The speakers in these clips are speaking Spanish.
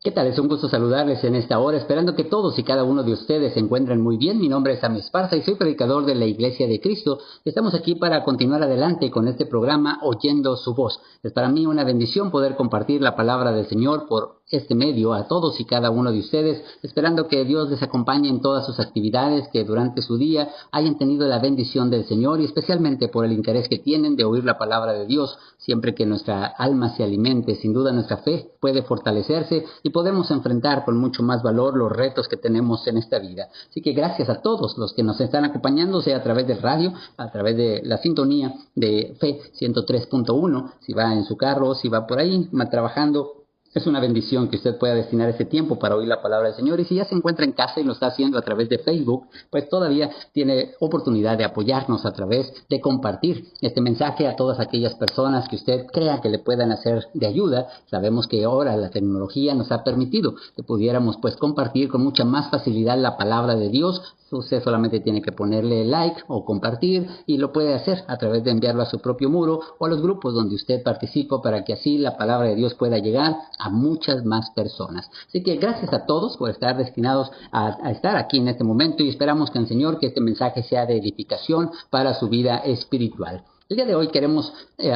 ¿Qué tal? Es un gusto saludarles en esta hora, esperando que todos y cada uno de ustedes se encuentren muy bien. Mi nombre es Sam Esparza y soy predicador de la Iglesia de Cristo. Estamos aquí para continuar adelante con este programa Oyendo su Voz. Es para mí una bendición poder compartir la palabra del Señor por este medio a todos y cada uno de ustedes, esperando que Dios les acompañe en todas sus actividades, que durante su día hayan tenido la bendición del Señor y especialmente por el interés que tienen de oír la palabra de Dios. Siempre que nuestra alma se alimente, sin duda nuestra fe puede fortalecerse y podemos enfrentar con mucho más valor los retos que tenemos en esta vida. Así que gracias a todos los que nos están acompañando, sea a través del radio, a través de la sintonía de Fe 103.1, si va en su carro, si va por ahí trabajando. Es una bendición que usted pueda destinar ese tiempo para oír la palabra del Señor. Y si ya se encuentra en casa y lo está haciendo a través de Facebook, pues todavía tiene oportunidad de apoyarnos a través de compartir este mensaje a todas aquellas personas que usted crea que le puedan hacer de ayuda. Sabemos que ahora la tecnología nos ha permitido que pudiéramos pues compartir con mucha más facilidad la palabra de Dios. Usted solamente tiene que ponerle like o compartir y lo puede hacer a través de enviarlo a su propio muro o a los grupos donde usted participa para que así la palabra de Dios pueda llegar a muchas más personas. Así que gracias a todos por estar destinados a estar aquí en este momento y esperamos que el Señor que este mensaje sea de edificación para su vida espiritual. El día de hoy queremos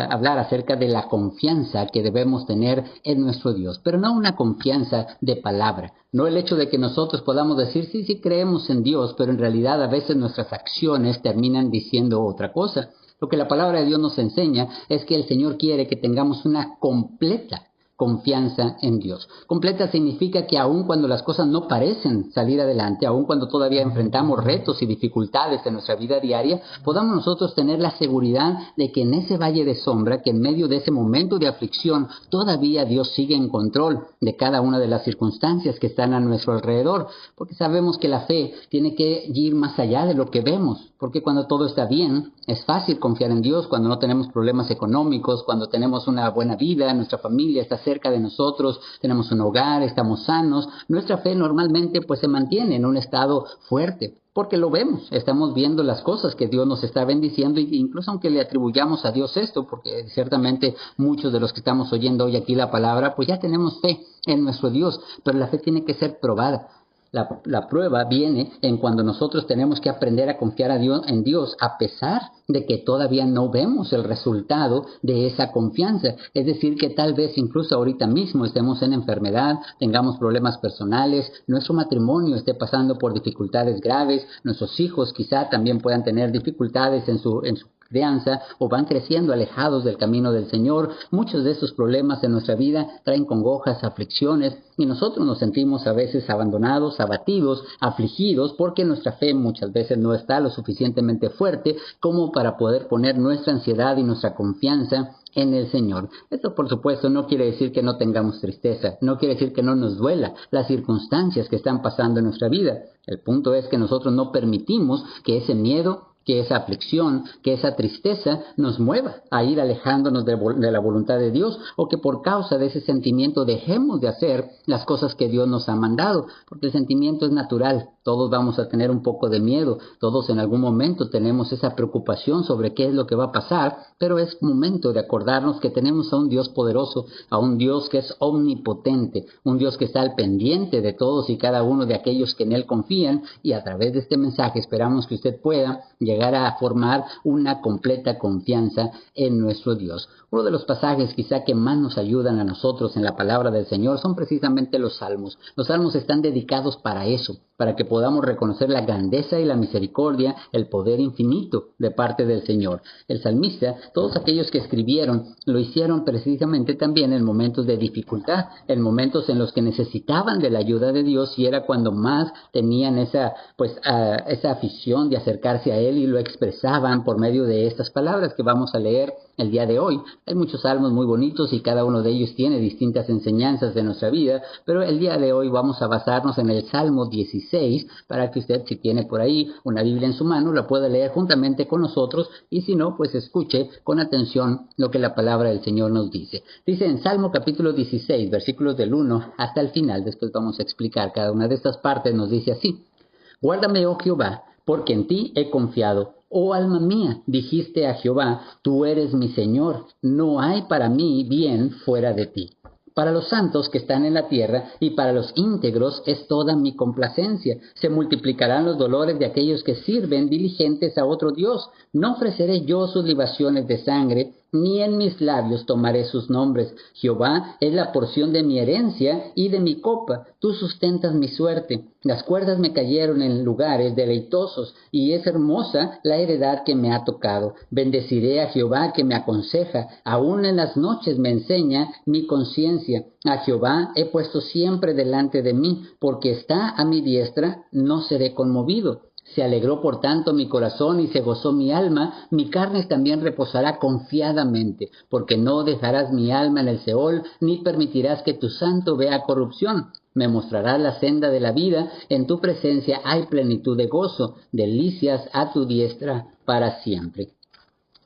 hablar acerca de la confianza que debemos tener en nuestro Dios, pero no una confianza de palabra, no el hecho de que nosotros podamos decir sí, sí creemos en Dios, pero en realidad a veces nuestras acciones terminan diciendo otra cosa. Lo que la palabra de Dios nos enseña es que el Señor quiere que tengamos una completa confianza en Dios. Completa significa que aun cuando las cosas no parecen salir adelante, aun cuando todavía enfrentamos retos y dificultades en nuestra vida diaria, podamos nosotros tener la seguridad de que en ese valle de sombra, que en medio de ese momento de aflicción, todavía Dios sigue en control de cada una de las circunstancias que están a nuestro alrededor, porque sabemos que la fe tiene que ir más allá de lo que vemos, porque cuando todo está bien, es fácil confiar en Dios, cuando no tenemos problemas económicos, cuando tenemos una buena vida, nuestra familia está cerca de nosotros, tenemos un hogar, estamos sanos, nuestra fe normalmente pues se mantiene en un estado fuerte, porque lo vemos, estamos viendo las cosas que Dios nos está bendiciendo, e incluso aunque le atribuyamos a Dios esto, porque ciertamente muchos de los que estamos oyendo hoy aquí la palabra, pues ya tenemos fe en nuestro Dios, pero la fe tiene que ser probada. La prueba viene en cuando nosotros tenemos que aprender a confiar en Dios a pesar de que todavía no vemos el resultado de esa confianza. Es decir, que tal vez incluso ahorita mismo estemos en enfermedad, tengamos problemas personales, nuestro matrimonio esté pasando por dificultades graves, nuestros hijos quizá también puedan tener dificultades en su crianza o van creciendo alejados del camino del Señor. Muchos de esos problemas en nuestra vida traen congojas, aflicciones y nosotros nos sentimos a veces abandonados, abatidos, afligidos porque nuestra fe muchas veces no está lo suficientemente fuerte como para poder poner nuestra ansiedad y nuestra confianza en el Señor. Esto por supuesto no quiere decir que no tengamos tristeza, no quiere decir que no nos duela las circunstancias que están pasando en nuestra vida. El punto es que nosotros no permitimos que ese miedo, que esa aflicción, que esa tristeza nos mueva a ir alejándonos de la voluntad de Dios o que por causa de ese sentimiento dejemos de hacer las cosas que Dios nos ha mandado, porque el sentimiento es natural, todos vamos a tener un poco de miedo, todos en algún momento tenemos esa preocupación sobre qué es lo que va a pasar, pero es momento de acordarnos que tenemos a un Dios poderoso, a un Dios que es omnipotente, un Dios que está al pendiente de todos y cada uno de aquellos que en Él confían y a través de este mensaje esperamos que usted pueda llegar a formar una completa confianza en nuestro Dios. Uno de los pasajes quizá que más nos ayudan a nosotros en la palabra del Señor son precisamente los salmos. Los salmos están dedicados para eso, para que podamos reconocer la grandeza y la misericordia, el poder infinito de parte del Señor. El salmista, todos aquellos que escribieron, lo hicieron precisamente también en momentos de dificultad, en momentos en los que necesitaban de la ayuda de Dios y era cuando más tenían esa afición de acercarse a Él y lo expresaban por medio de estas palabras que vamos a leer el día de hoy. Hay muchos salmos muy bonitos y cada uno de ellos tiene distintas enseñanzas de nuestra vida, pero el día de hoy vamos a basarnos en el Salmo 16 para que usted, si tiene por ahí una Biblia en su mano, la pueda leer juntamente con nosotros y si no, pues escuche con atención lo que la palabra del Señor nos dice. Dice en Salmo capítulo 16, versículos del 1 hasta el final, después vamos a explicar cada una de estas partes, nos dice así: Guárdame, oh Jehová, porque en ti he confiado. Oh alma mía, dijiste a Jehová, tú eres mi Señor, no hay para mí bien fuera de ti. Para los santos que están en la tierra y para los íntegros es toda mi complacencia. Se multiplicarán los dolores de aquellos que sirven diligentes a otro Dios. No ofreceré yo sus libaciones de sangre, ni en mis labios tomaré sus nombres. Jehová es la porción de mi herencia y de mi copa. Tú sustentas mi suerte. Las cuerdas me cayeron en lugares deleitosos, y es hermosa la heredad que me ha tocado. Bendeciré a Jehová que me aconseja. Aún en las noches me enseña mi conciencia. A Jehová he puesto siempre delante de mí, porque está a mi diestra, no seré conmovido. Se alegró por tanto mi corazón y se gozó mi alma, mi carne también reposará confiadamente, porque no dejarás mi alma en el Seol, ni permitirás que tu santo vea corrupción. Me mostrarás la senda de la vida, en tu presencia hay plenitud de gozo, delicias a tu diestra para siempre.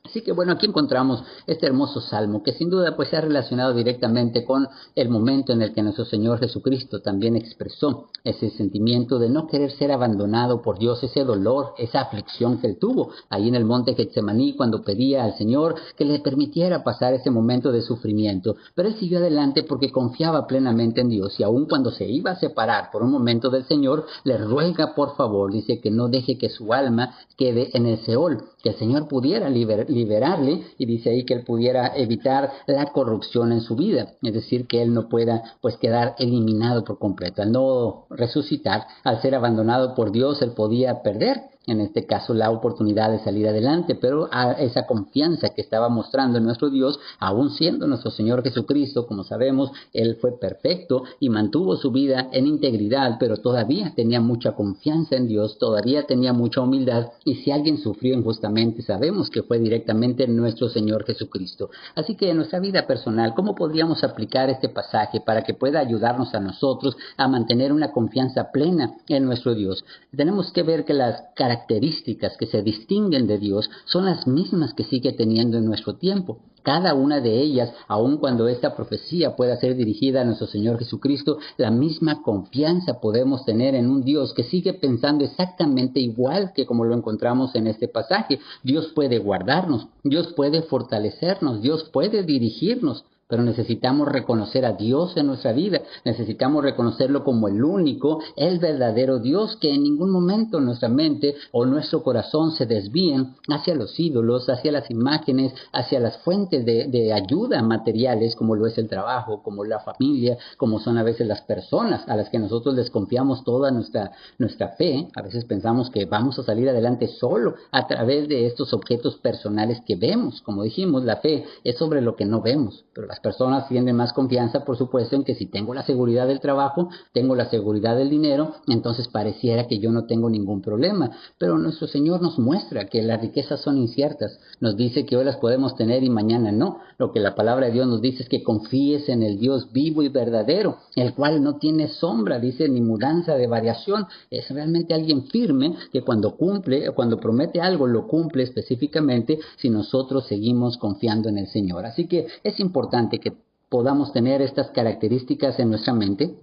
Así que bueno, aquí encontramos este hermoso salmo que sin duda pues se ha relacionado directamente con el momento en el que nuestro Señor Jesucristo también expresó ese sentimiento de no querer ser abandonado por Dios, ese dolor, esa aflicción que él tuvo ahí en el monte Getsemaní cuando pedía al Señor que le permitiera pasar ese momento de sufrimiento. Pero él siguió adelante porque confiaba plenamente en Dios, y aun cuando se iba a separar por un momento del Señor, le ruega por favor, dice que no deje que su alma quede en el Seol, que el Señor pudiera liberarle, y dice ahí que él pudiera evitar la corrupción en su vida, es decir, que él no pueda pues quedar eliminado por completo. Al no resucitar, al ser abandonado por Dios, él podía perder en este caso la oportunidad de salir adelante, pero a esa confianza que estaba mostrando en nuestro Dios, aún siendo nuestro Señor Jesucristo, como sabemos, Él fue perfecto y mantuvo su vida en integridad, pero todavía tenía mucha confianza en Dios, todavía tenía mucha humildad, y si alguien sufrió injustamente, sabemos que fue directamente nuestro Señor Jesucristo. Así que en nuestra vida personal, ¿cómo podríamos aplicar este pasaje para que pueda ayudarnos a nosotros a mantener una confianza plena en nuestro Dios? Tenemos que ver que las características que se distinguen de Dios son las mismas que sigue teniendo en nuestro tiempo. Cada una de ellas, aun cuando esta profecía pueda ser dirigida a nuestro Señor Jesucristo, la misma confianza podemos tener en un Dios que sigue pensando exactamente igual que como lo encontramos en este pasaje. Dios puede guardarnos, Dios puede fortalecernos, Dios puede dirigirnos. Pero necesitamos reconocer a Dios en nuestra vida, necesitamos reconocerlo como el único, el verdadero Dios, que en ningún momento nuestra mente o nuestro corazón se desvíen hacia los ídolos, hacia las imágenes, hacia las fuentes de ayuda materiales, como lo es el trabajo, como la familia, como son a veces las personas a las que nosotros les confiamos toda nuestra fe. A veces pensamos que vamos a salir adelante solo a través de estos objetos personales que vemos. Como dijimos, la fe es sobre lo que no vemos, pero las personas tienen más confianza, por supuesto, en que si tengo la seguridad del trabajo, tengo la seguridad del dinero, entonces pareciera que yo no tengo ningún problema. Pero nuestro Señor nos muestra que las riquezas son inciertas. Nos dice que hoy las podemos tener y mañana no. Lo que la palabra de Dios nos dice es que confíes en el Dios vivo y verdadero, el cual no tiene sombra, dice, ni mudanza de variación. Es realmente alguien firme que cuando cumple, cuando promete algo, lo cumple específicamente si nosotros seguimos confiando en el Señor. Así que es importante que podamos tener estas características en nuestra mente,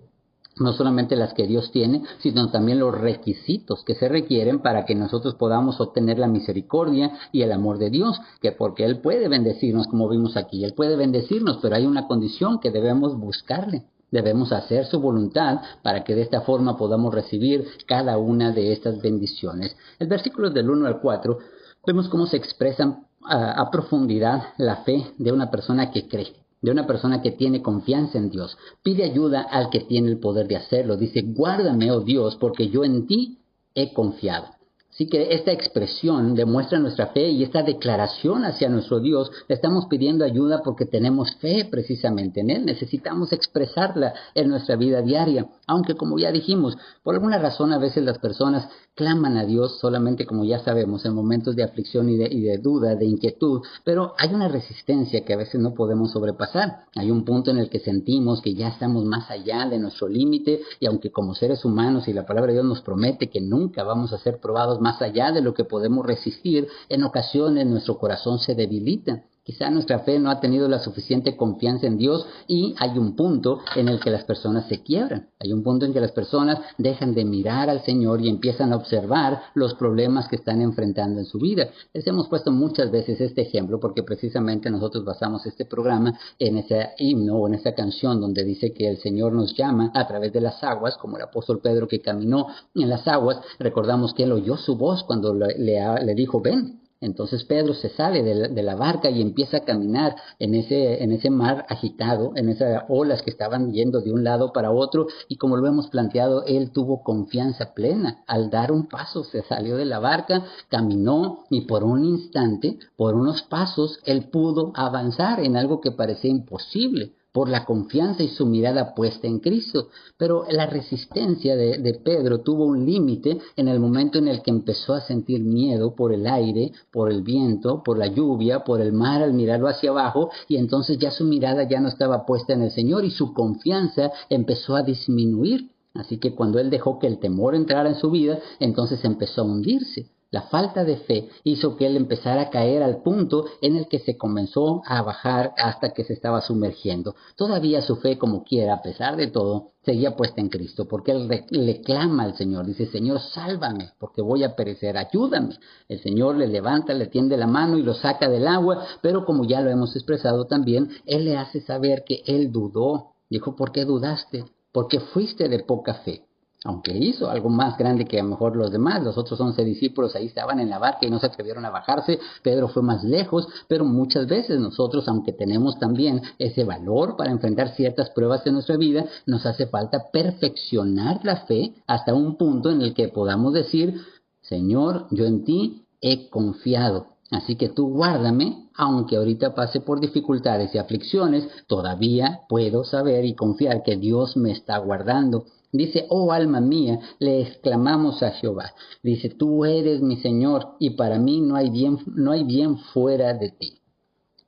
no solamente las que Dios tiene, sino también los requisitos que se requieren para que nosotros podamos obtener la misericordia y el amor de Dios, que porque Él puede bendecirnos, como vimos aquí, Él puede bendecirnos, pero hay una condición que debemos buscarle. Debemos hacer su voluntad para que de esta forma podamos recibir cada una de estas bendiciones. El versículo del 1 al 4, vemos cómo se expresan a profundidad la fe de una persona que cree, de una persona que tiene confianza en Dios. Pide ayuda al que tiene el poder de hacerlo. Dice, guárdame, oh Dios, porque yo en ti he confiado. Así que esta expresión demuestra nuestra fe, y esta declaración hacia nuestro Dios, le estamos pidiendo ayuda porque tenemos fe precisamente en Él. Necesitamos expresarla en nuestra vida diaria, aunque como ya dijimos, por alguna razón a veces las personas claman a Dios solamente, como ya sabemos, en momentos de aflicción y de duda, de inquietud, pero hay una resistencia que a veces no podemos sobrepasar. Hay un punto en el que sentimos que ya estamos más allá de nuestro límite, y aunque como seres humanos, y la palabra de Dios nos promete que nunca vamos a ser probados más allá de lo que podemos resistir, en ocasiones nuestro corazón se debilita. Quizá nuestra fe no ha tenido la suficiente confianza en Dios y hay un punto en el que las personas se quiebran. Hay un punto en que las personas dejan de mirar al Señor y empiezan a observar los problemas que están enfrentando en su vida. Les hemos puesto muchas veces este ejemplo porque precisamente nosotros basamos este programa en ese himno o en esa canción donde dice que el Señor nos llama a través de las aguas, como el apóstol Pedro que caminó en las aguas. Recordamos que él oyó su voz cuando le dijo, ven. Entonces Pedro se sale de la barca y empieza a caminar en ese mar agitado, en esas olas que estaban yendo de un lado para otro, y como lo hemos planteado, él tuvo confianza plena. Al dar un paso se salió de la barca, caminó y por un instante, por unos pasos, él pudo avanzar en algo que parecía imposible, por la confianza y su mirada puesta en Cristo. Pero la resistencia de Pedro tuvo un límite en el momento en el que empezó a sentir miedo por el aire, por el viento, por la lluvia, por el mar al mirarlo hacia abajo, y entonces ya su mirada ya no estaba puesta en el Señor y su confianza empezó a disminuir. Así que cuando él dejó que el temor entrara en su vida, entonces empezó a hundirse. La falta de fe hizo que él empezara a caer al punto en el que se comenzó a bajar hasta que se estaba sumergiendo. Todavía su fe, como quiera, a pesar de todo, seguía puesta en Cristo, porque él le clama al Señor, dice, Señor, sálvame, porque voy a perecer, ayúdame. El Señor le levanta, le tiende la mano y lo saca del agua, pero como ya lo hemos expresado también, él le hace saber que él dudó. Dijo, ¿por qué dudaste? Porque fuiste de poca fe. Aunque hizo algo más grande que a lo mejor los demás, los otros 11 discípulos ahí estaban en la barca y no se atrevieron a bajarse, Pedro fue más lejos, pero muchas veces nosotros, aunque tenemos también ese valor para enfrentar ciertas pruebas en nuestra vida, nos hace falta perfeccionar la fe hasta un punto en el que podamos decir, Señor, yo en ti he confiado. Así que tú guárdame, aunque ahorita pase por dificultades y aflicciones, todavía puedo saber y confiar que Dios me está guardando. Dice, oh alma mía, le exclamamos a Jehová. Dice, tú eres mi Señor y para mí no hay bien fuera de ti.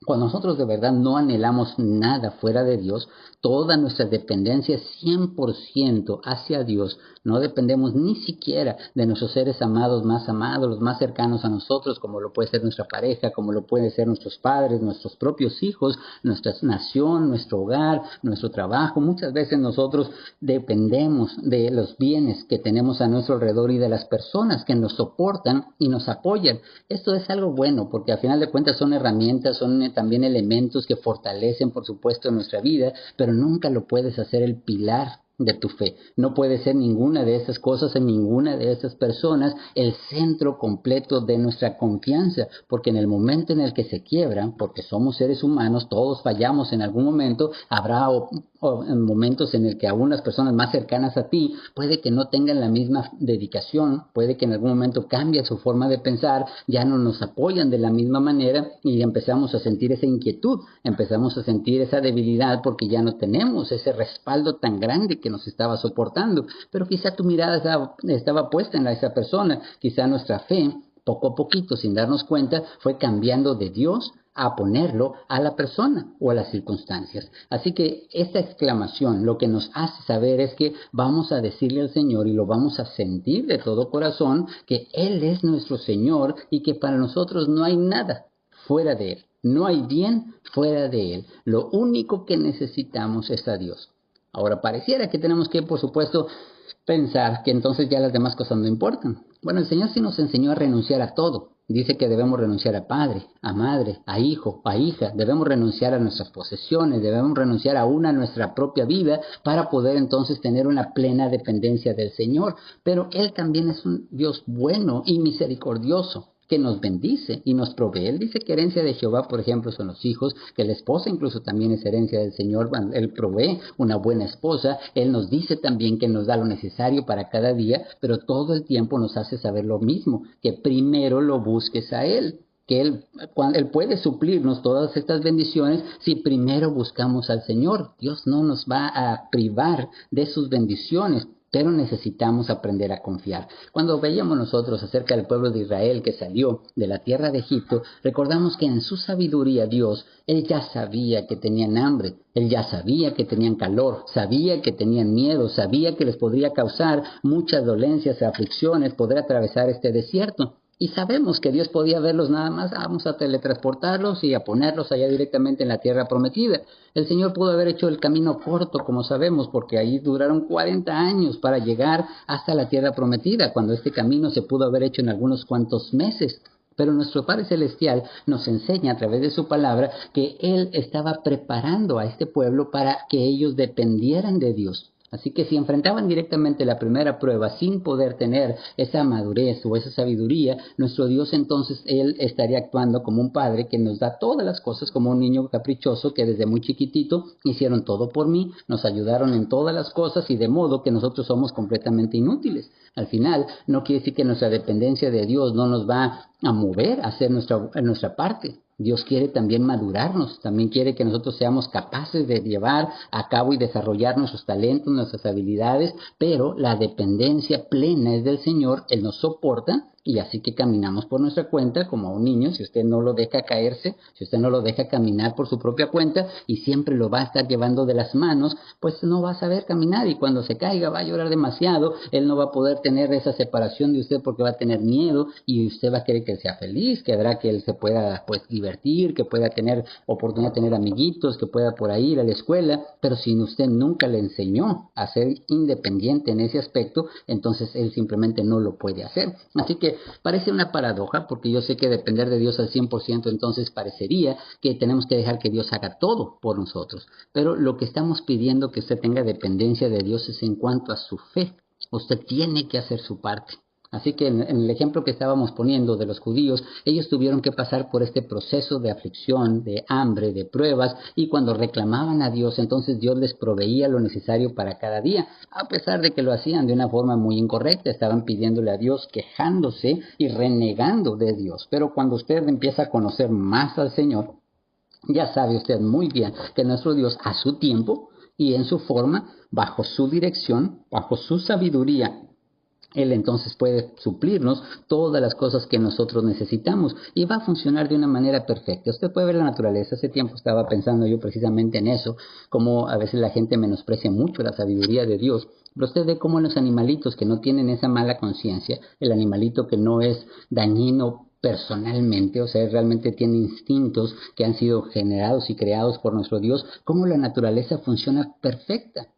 Cuando nosotros de verdad no anhelamos nada fuera de Dios, toda nuestra dependencia es 100% hacia Dios. No dependemos ni siquiera de nuestros seres amados, los más cercanos a nosotros, como lo puede ser nuestra pareja, como lo pueden ser nuestros padres, nuestros propios hijos, nuestra nación, nuestro hogar, nuestro trabajo. Muchas veces nosotros dependemos de los bienes que tenemos a nuestro alrededor y de las personas que nos soportan y nos apoyan. Esto es algo bueno porque al final de cuentas son herramientas, son también elementos que fortalecen, por supuesto, nuestra vida, pero nunca lo puedes hacer el pilar de tu fe. No puede ser ninguna de esas cosas en ninguna de esas personas el centro completo de nuestra confianza, porque en el momento en el que se quiebran, porque somos seres humanos, todos fallamos en algún momento, habrá momentos en el que aún las personas más cercanas a ti puede que no tengan la misma dedicación, puede que en algún momento cambie su forma de pensar, ya no nos apoyan de la misma manera y empezamos a sentir esa inquietud, empezamos a sentir esa debilidad porque ya no tenemos ese respaldo tan grande que nos estaba soportando, pero quizá tu mirada estaba puesta en esa persona, quizá nuestra fe, poco a poquito, sin darnos cuenta, fue cambiando de Dios a ponerlo a la persona o a las circunstancias. Así que esta exclamación lo que nos hace saber es que vamos a decirle al Señor y lo vamos a sentir de todo corazón que Él es nuestro Señor y que para nosotros no hay nada fuera de Él, no hay bien fuera de Él. Lo único que necesitamos es a Dios. Ahora, pareciera que tenemos que, por supuesto, pensar que entonces ya las demás cosas no importan. Bueno, el Señor sí nos enseñó a renunciar a todo. Dice que debemos renunciar a padre, a madre, a hijo, a hija. Debemos renunciar a nuestras posesiones, debemos renunciar aún a nuestra propia vida para poder entonces tener una plena dependencia del Señor. Pero Él también es un Dios bueno y misericordioso, que nos bendice y nos provee. Él dice que herencia de Jehová, por ejemplo, son los hijos, que la esposa incluso también es herencia del Señor. Él provee una buena esposa. Él nos dice también que nos da lo necesario para cada día, pero todo el tiempo nos hace saber lo mismo, que primero lo busques a Él, que Él puede suplirnos todas estas bendiciones si primero buscamos al Señor. Dios no nos va a privar de sus bendiciones, pero necesitamos aprender a confiar. Cuando veíamos nosotros acerca del pueblo de Israel que salió de la tierra de Egipto, recordamos que en su sabiduría Dios, Él ya sabía que tenían hambre, Él ya sabía que tenían calor, sabía que tenían miedo, sabía que les podría causar muchas dolencias, aflicciones, poder atravesar este desierto. Y sabemos que Dios podía verlos nada más, vamos a teletransportarlos y a ponerlos allá directamente en la tierra prometida. El Señor pudo haber hecho el camino corto, como sabemos, porque ahí duraron 40 años para llegar hasta la tierra prometida, cuando este camino se pudo haber hecho en algunos cuantos meses. Pero nuestro Padre Celestial nos enseña a través de su palabra que Él estaba preparando a este pueblo para que ellos dependieran de Dios. Así que si enfrentaban directamente la primera prueba sin poder tener esa madurez o esa sabiduría, nuestro Dios entonces Él estaría actuando como un padre que nos da todas las cosas, como un niño caprichoso que desde muy chiquitito hicieron todo por mí, nos ayudaron en todas las cosas y de modo que nosotros somos completamente inútiles. Al final, no quiere decir que nuestra dependencia de Dios no nos va a mover a hacer nuestra parte. Dios quiere también madurarnos, también quiere que nosotros seamos capaces de llevar a cabo y desarrollar nuestros talentos, nuestras habilidades, pero la dependencia plena es del Señor, Él nos soporta y así que caminamos por nuestra cuenta como un niño. Si usted no lo deja caerse, si usted no lo deja caminar por su propia cuenta y siempre lo va a estar llevando de las manos, pues no va a saber caminar y cuando se caiga va a llorar demasiado, él no va a poder tener esa separación de usted porque va a tener miedo y usted va a querer que él sea feliz, que habrá que él se pueda pues divertir, que pueda tener oportunidad de tener amiguitos, que pueda por ahí ir a la escuela, pero si usted nunca le enseñó a ser independiente en ese aspecto, entonces él simplemente no lo puede hacer. Así que parece una paradoja, porque yo sé que depender de Dios al 100%, entonces parecería que tenemos que dejar que Dios haga todo por nosotros. Pero lo que estamos pidiendo que usted tenga dependencia de Dios es en cuanto a su fe. Usted tiene que hacer su parte. Así que en el ejemplo que estábamos poniendo de los judíos, ellos tuvieron que pasar por este proceso de aflicción, de hambre, de pruebas, y cuando reclamaban a Dios, entonces Dios les proveía lo necesario para cada día, a pesar de que lo hacían de una forma muy incorrecta, estaban pidiéndole a Dios, quejándose y renegando de Dios. Pero cuando usted empieza a conocer más al Señor, ya sabe usted muy bien que nuestro Dios a su tiempo y en su forma, bajo su dirección, bajo su sabiduría, él entonces puede suplirnos todas las cosas que nosotros necesitamos y va a funcionar de una manera perfecta. Usted puede ver la naturaleza. Hace tiempo estaba pensando yo precisamente en eso, como a veces la gente menosprecia mucho la sabiduría de Dios. Pero usted ve cómo los animalitos que no tienen esa mala conciencia, el animalito que no es dañino personalmente, o sea, realmente tiene instintos que han sido generados y creados por nuestro Dios, cómo la naturaleza funciona perfecta.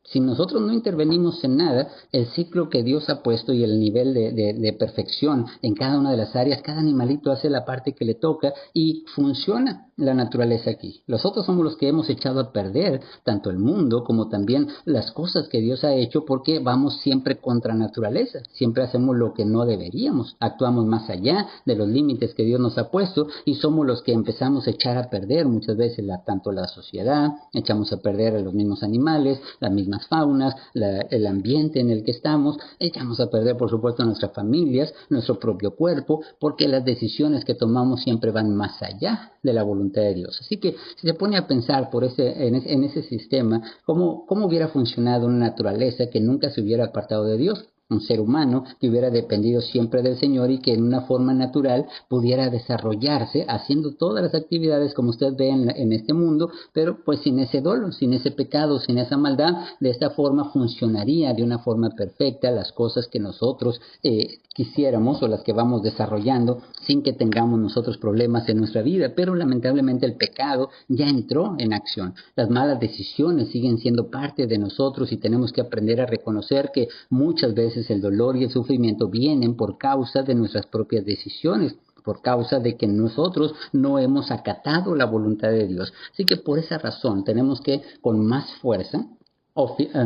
Si nosotros no intervenimos en nada, el ciclo que Dios ha puesto y el nivel de perfección en cada una de las áreas, cada animalito hace la parte que le toca y funciona la naturaleza aquí. Nosotros somos los que hemos echado a perder tanto el mundo como también las cosas que Dios ha hecho porque vamos siempre contra naturaleza, siempre hacemos lo que no deberíamos, actuamos más allá de los límites que Dios nos ha puesto y somos los que empezamos a echar a perder muchas veces tanto la sociedad, echamos a perder a los mismos animales, las mismas faunas, el ambiente en el que estamos, echamos a perder por supuesto nuestras familias, nuestro propio cuerpo, porque las decisiones que tomamos siempre van más allá de la voluntad de Dios. Así que si se pone a pensar en ese sistema, ¿cómo hubiera funcionado una naturaleza que nunca se hubiera apartado de Dios? Un ser humano que hubiera dependido siempre del Señor y que en una forma natural pudiera desarrollarse haciendo todas las actividades como usted ve en este mundo, pero pues sin ese dolor, sin ese pecado, sin esa maldad. De esta forma funcionaría de una forma perfecta las cosas que nosotros quisiéramos o las que vamos desarrollando sin que tengamos nosotros problemas en nuestra vida, pero lamentablemente el pecado ya entró en acción. Las malas decisiones siguen siendo parte de nosotros y tenemos que aprender a reconocer que muchas veces el dolor y el sufrimiento vienen por causa de nuestras propias decisiones, por causa de que nosotros no hemos acatado la voluntad de Dios. Así que por esa razón tenemos que con más fuerza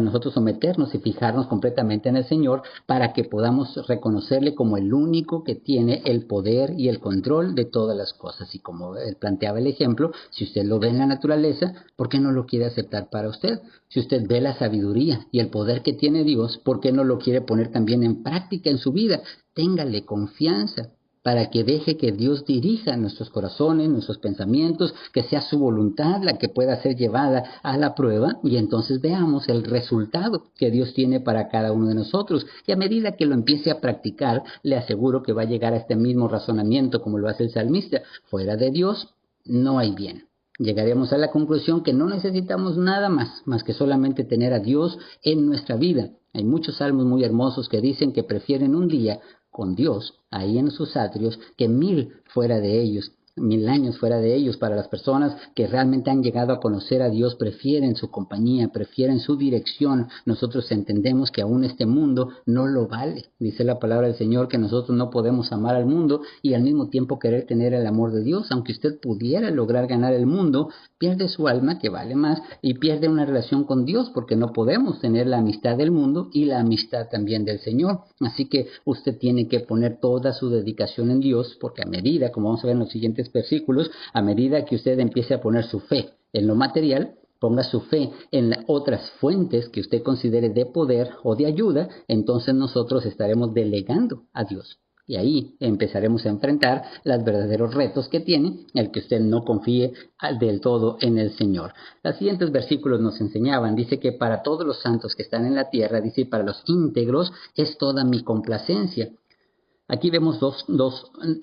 nosotros someternos y fijarnos completamente en el Señor para que podamos reconocerle como el único que tiene el poder y el control de todas las cosas. Y como él planteaba el ejemplo, si usted lo ve en la naturaleza, ¿por qué no lo quiere aceptar para usted? Si usted ve la sabiduría y el poder que tiene Dios, ¿por qué no lo quiere poner también en práctica en su vida? Téngale confianza para que deje que Dios dirija nuestros corazones, nuestros pensamientos, que sea su voluntad la que pueda ser llevada a la prueba y entonces veamos el resultado que Dios tiene para cada uno de nosotros. Y a medida que lo empiece a practicar, le aseguro que va a llegar a este mismo razonamiento como lo hace el salmista. Fuera de Dios no hay bien. Llegaremos a la conclusión que no necesitamos nada más que solamente tener a Dios en nuestra vida. Hay muchos salmos muy hermosos que dicen que prefieren un día con Dios ahí en sus atrios que 1000 fuera de ellos. 1000 años fuera de ellos. Para las personas que realmente han llegado a conocer a Dios, prefieren su compañía, prefieren su dirección. Nosotros entendemos que aún este mundo no lo vale. Dice la palabra del Señor que nosotros no podemos amar al mundo y al mismo tiempo querer tener el amor de Dios. Aunque usted pudiera lograr ganar el mundo, pierde su alma, que vale más, y pierde una relación con Dios, porque no podemos tener la amistad del mundo y la amistad también del Señor. Así que usted tiene que poner toda su dedicación en Dios, porque a medida, como vamos a ver en los siguientes versículos, a medida que usted empiece a poner su fe en lo material, ponga su fe en otras fuentes que usted considere de poder o de ayuda, entonces nosotros estaremos delegando a Dios. Y ahí empezaremos a enfrentar los verdaderos retos que tiene el que usted no confíe del todo en el Señor. Los siguientes versículos nos enseñaban, dice que para todos los santos que están en la tierra, dice, para los íntegros es toda mi complacencia. Aquí vemos dos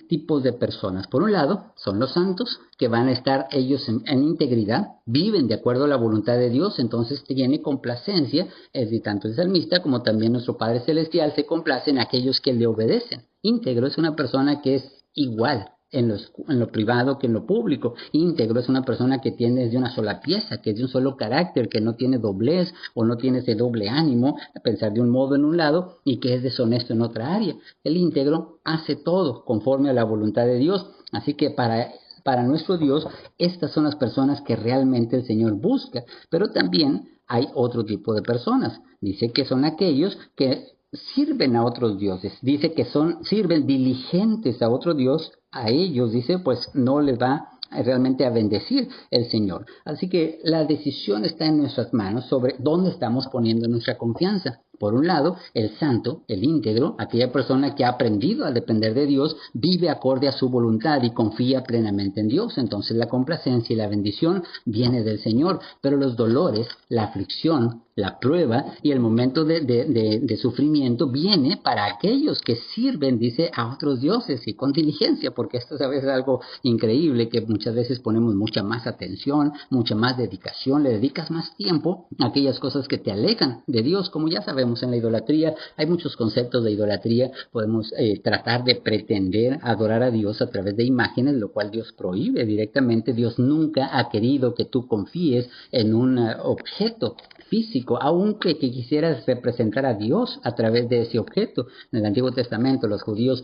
tipos de personas. Por un lado, son los santos, que van a estar ellos en integridad, viven de acuerdo a la voluntad de Dios, entonces tiene complacencia, es decir, tanto el salmista como también nuestro Padre Celestial se complace en aquellos que le obedecen. Íntegro es una persona que es igual en lo privado que en lo público. Íntegro es una persona que tiene de una sola pieza, que es de un solo carácter, que no tiene doblez o no tiene ese doble ánimo, a pensar de un modo en un lado y que es deshonesto en otra área. El íntegro hace todo conforme a la voluntad de Dios. Así que para nuestro Dios, estas son las personas que realmente el Señor busca. Pero también hay otro tipo de personas. Dice que son aquellos que sirven a otros dioses. Dice que sirven diligentes a otro Dios. A ellos, dice, pues no les va realmente a bendecir el Señor. Así que la decisión está en nuestras manos sobre dónde estamos poniendo nuestra confianza. Por un lado, el santo, el íntegro, aquella persona que ha aprendido a depender de Dios, vive acorde a su voluntad y confía plenamente en Dios. Entonces la complacencia y la bendición viene del Señor. Pero los dolores, la aflicción, la prueba y el momento de sufrimiento viene para aquellos que sirven, dice, a otros dioses y con diligencia, porque esto es a veces algo increíble, que muchas veces ponemos mucha más atención, mucha más dedicación, le dedicas más tiempo a aquellas cosas que te alejan de Dios. Como ya sabemos, en la idolatría hay muchos conceptos de idolatría. Podemos tratar de pretender adorar a Dios a través de imágenes, lo cual Dios prohíbe directamente. Dios nunca ha querido que tú confíes en un objeto físico, aunque que quisieras representar a Dios a través de ese objeto. En el Antiguo Testamento los judíos,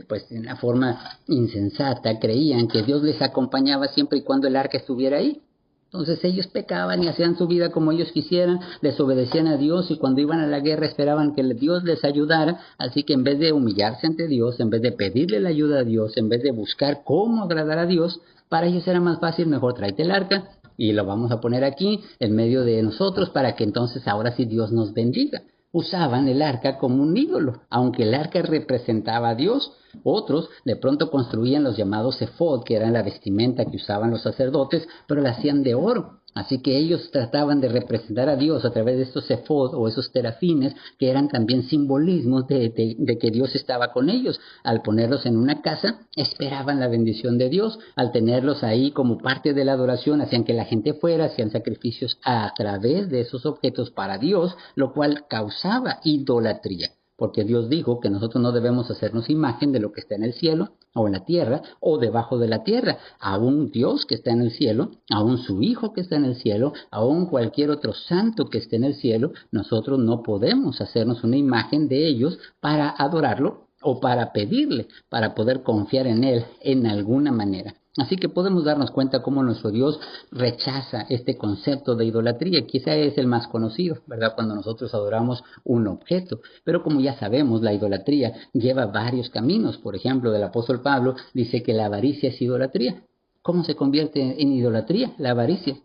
pues en una forma insensata, creían que Dios les acompañaba siempre y cuando el arca estuviera ahí. Entonces ellos pecaban y hacían su vida como ellos quisieran, desobedecían a Dios y cuando iban a la guerra esperaban que Dios les ayudara. Así que en vez de humillarse ante Dios, en vez de pedirle la ayuda a Dios, en vez de buscar cómo agradar a Dios, para ellos era más fácil, mejor tráete el arca y lo vamos a poner aquí en medio de nosotros para que entonces ahora sí Dios nos bendiga. Usaban el arca como un ídolo, aunque el arca representaba a Dios. Otros de pronto construían los llamados efod, que eran la vestimenta que usaban los sacerdotes, pero la hacían de oro. Así que ellos trataban de representar a Dios a través de estos efod o esos terafines, que eran también simbolismos de que Dios estaba con ellos. Al ponerlos en una casa, esperaban la bendición de Dios. Al tenerlos ahí como parte de la adoración, hacían que la gente fuera, hacían sacrificios a través de esos objetos para Dios, lo cual causaba idolatría. Porque Dios dijo que nosotros no debemos hacernos imagen de lo que está en el cielo, o en la tierra, o debajo de la tierra. A un Dios que está en el cielo, a un su Hijo que está en el cielo, a un cualquier otro santo que esté en el cielo, nosotros no podemos hacernos una imagen de ellos para adorarlo o para pedirle, para poder confiar en Él en alguna manera. Así que podemos darnos cuenta cómo nuestro Dios rechaza este concepto de idolatría. Quizá es el más conocido, ¿verdad? Cuando nosotros adoramos un objeto. Pero como ya sabemos, la idolatría lleva varios caminos. Por ejemplo, el apóstol Pablo dice que la avaricia es idolatría. ¿Cómo se convierte en idolatría la avaricia?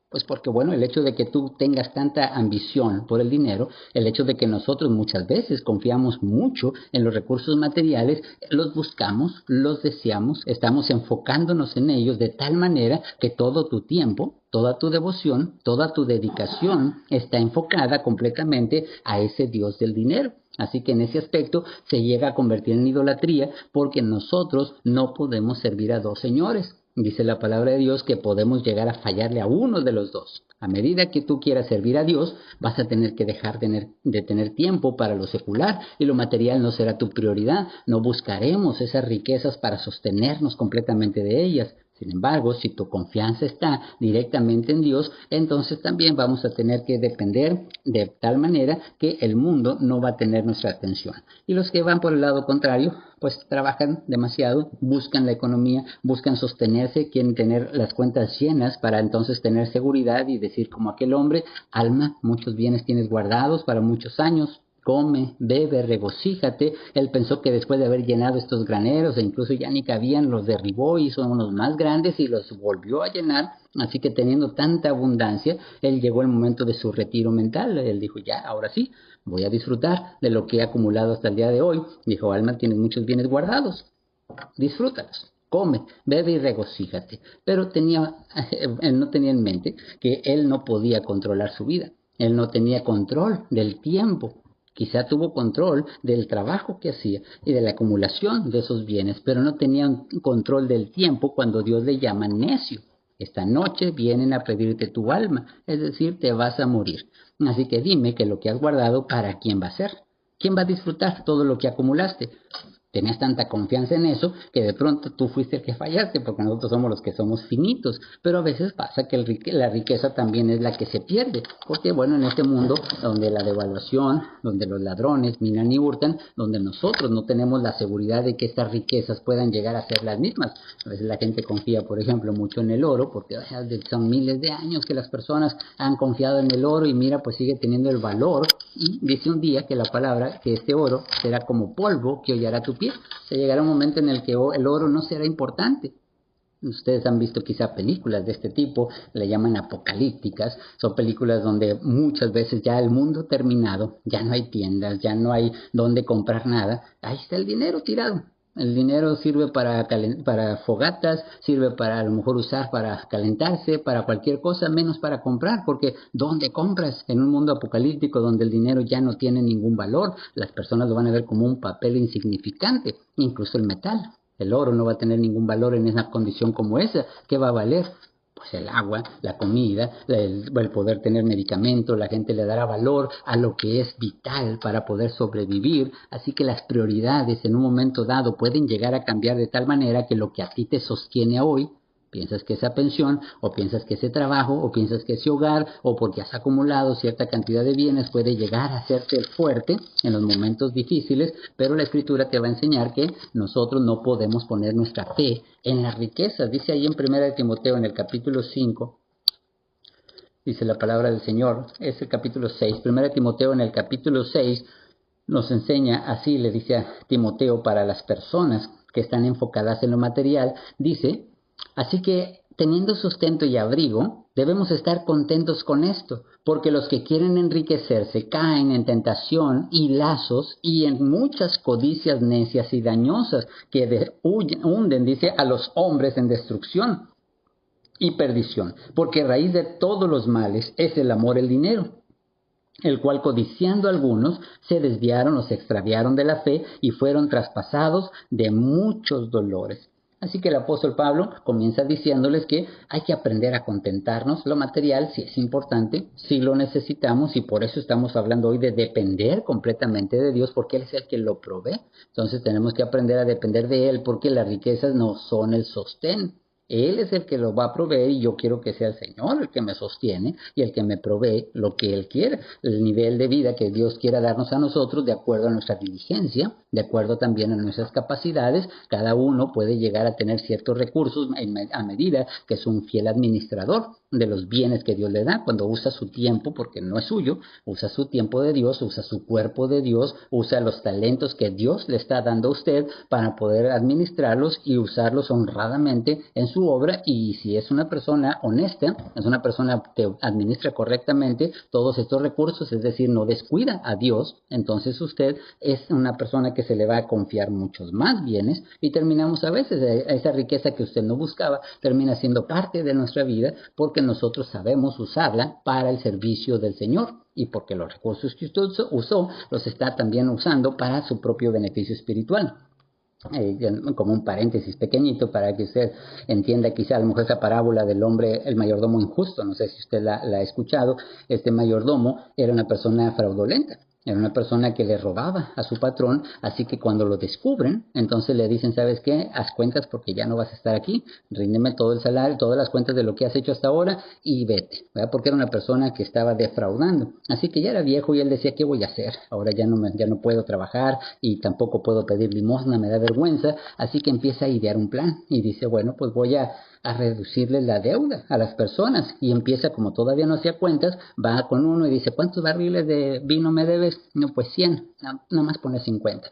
Pues porque, bueno, el hecho de que tú tengas tanta ambición por el dinero, el hecho de que nosotros muchas veces confiamos mucho en los recursos materiales, los buscamos, los deseamos, estamos enfocándonos en ellos de tal manera que todo tu tiempo, toda tu devoción, toda tu dedicación está enfocada completamente a ese Dios del dinero. Así que en ese aspecto se llega a convertir en idolatría porque nosotros no podemos servir a dos señores. Dice la palabra de Dios que podemos llegar a fallarle a uno de los dos, A medida que tú quieras servir a Dios, vas a tener que dejar de tener tiempo para lo secular y lo material no será tu prioridad. No buscaremos esas riquezas para sostenernos completamente de ellas. Sin embargo, si tu confianza está directamente en Dios, entonces también vamos a tener que depender de tal manera que el mundo no va a tener nuestra atención. Y los que van por el lado contrario, pues trabajan demasiado, buscan la economía, buscan sostenerse, quieren tener las cuentas llenas para entonces tener seguridad y decir como aquel hombre: alma, muchos bienes tienes guardados para muchos años. Come, bebe, regocíjate. Él pensó que después de haber llenado estos graneros, e incluso ya ni cabían, los derribó, hizo unos más grandes y los volvió a llenar. Así que teniendo tanta abundancia, él llegó el momento de su retiro mental. Él dijo: ya, ahora sí, voy a disfrutar de lo que he acumulado hasta el día de hoy. Dijo: alma, tienes muchos bienes guardados, disfrútalos. Come, bebe y regocíjate. Pero él no tenía en mente que él no podía controlar su vida. Él no tenía control del tiempo. Quizá tuvo control del trabajo que hacía y de la acumulación de esos bienes, pero no tenía un control del tiempo cuando Dios le llama necio. Esta noche vienen a pedirte tu alma, es decir, te vas a morir. Así que dime que lo que has guardado, ¿para quién va a ser? ¿Quién va a disfrutar todo lo que acumulaste? Tenías tanta confianza en eso que de pronto tú fuiste el que fallaste, porque nosotros somos los que somos finitos. Pero a veces pasa que la riqueza también es la que se pierde, porque bueno, en este mundo donde la devaluación, donde los ladrones minan y hurtan, donde nosotros no tenemos la seguridad de que estas riquezas puedan llegar a ser las mismas. A veces la gente confía, por ejemplo, mucho en el oro, porque son miles de años que las personas han confiado en el oro y mira, pues sigue teniendo el valor. Y dice un día que la palabra, que este oro será como polvo que hollará tu pie. Se llegará un momento en el que el oro no será importante. Ustedes han visto quizá películas de este tipo, le llaman apocalípticas. Son películas donde muchas veces ya el mundo terminado, ya no hay tiendas, ya no hay donde comprar nada. Ahí está el dinero tirado. El dinero sirve para fogatas, sirve para a lo mejor usar para calentarse, para cualquier cosa, menos para comprar, porque ¿dónde compras? En un mundo apocalíptico donde el dinero ya no tiene ningún valor, las personas lo van a ver como un papel insignificante, incluso el metal. El oro no va a tener ningún valor en una condición como esa. ¿Qué va a valer? Pues el agua, la comida, el poder tener medicamentos. La gente le dará valor a lo que es vital para poder sobrevivir. Así que las prioridades en un momento dado pueden llegar a cambiar de tal manera que lo que a ti te sostiene hoy, piensas que esa pensión, o piensas que ese trabajo, o piensas que ese hogar, o porque has acumulado cierta cantidad de bienes, puede llegar a hacerte fuerte en los momentos difíciles, pero la Escritura te va a enseñar que nosotros no podemos poner nuestra fe en las riquezas. Dice ahí en 1 Timoteo, en el capítulo 5, dice la palabra del Señor, es el capítulo 6, 1 Timoteo en el capítulo 6 nos enseña así, le dice a Timoteo para las personas que están enfocadas en lo material, dice: así que, teniendo sustento y abrigo, debemos estar contentos con esto, porque los que quieren enriquecerse caen en tentación y lazos y en muchas codicias necias y dañosas que hunden, dice, a los hombres en destrucción y perdición, porque raíz de todos los males es el amor al dinero, el cual codiciando algunos se desviaron o se extraviaron de la fe y fueron traspasados de muchos dolores. Así que el apóstol Pablo comienza diciéndoles que hay que aprender a contentarnos. Lo material sí es importante, sí lo necesitamos, y por eso estamos hablando hoy de depender completamente de Dios, porque Él es el que lo provee. Entonces tenemos que aprender a depender de Él, porque las riquezas no son el sostén. Él es el que lo va a proveer y yo quiero que sea el Señor el que me sostiene y el que me provee lo que Él quiera, el nivel de vida que Dios quiera darnos a nosotros de acuerdo a nuestra diligencia, de acuerdo también a nuestras capacidades. Cada uno puede llegar a tener ciertos recursos a medida que es un fiel administrador de los bienes que Dios le da. Cuando usa su tiempo, porque no es suyo, usa su tiempo de Dios, usa su cuerpo de Dios, usa los talentos que Dios le está dando a usted para poder administrarlos y usarlos honradamente en su obra. Y si es una persona honesta, es una persona que administra correctamente todos estos recursos, es decir, no descuida a Dios, entonces usted es una persona que se le va a confiar muchos más bienes y terminamos a veces, esa riqueza que usted no buscaba termina siendo parte de nuestra vida porque nosotros sabemos usarla para el servicio del Señor y porque los recursos que usted usó los está también usando para su propio beneficio espiritual. como un paréntesis pequeñito para que usted entienda quizá a lo mejor esa parábola del hombre, el mayordomo injusto, no sé si usted la ha escuchado. Este mayordomo era una persona fraudulenta. Era una persona que le robaba a su patrón, así que cuando lo descubren, entonces le dicen, ¿sabes qué? Haz cuentas porque ya no vas a estar aquí, ríndeme todo el salario, todas las cuentas de lo que has hecho hasta ahora y vete, ¿verdad? Porque era una persona que estaba defraudando. Así que ya era viejo y él decía, ¿qué voy a hacer? Ahora ya no puedo trabajar y tampoco puedo pedir limosna, me da vergüenza, así que empieza a idear un plan y dice, bueno, pues voy a reducirle la deuda a las personas y empieza, como todavía no hacía cuentas, va con uno y dice, ¿cuántos barriles de vino me debes? No, pues 100, nada más pone 50.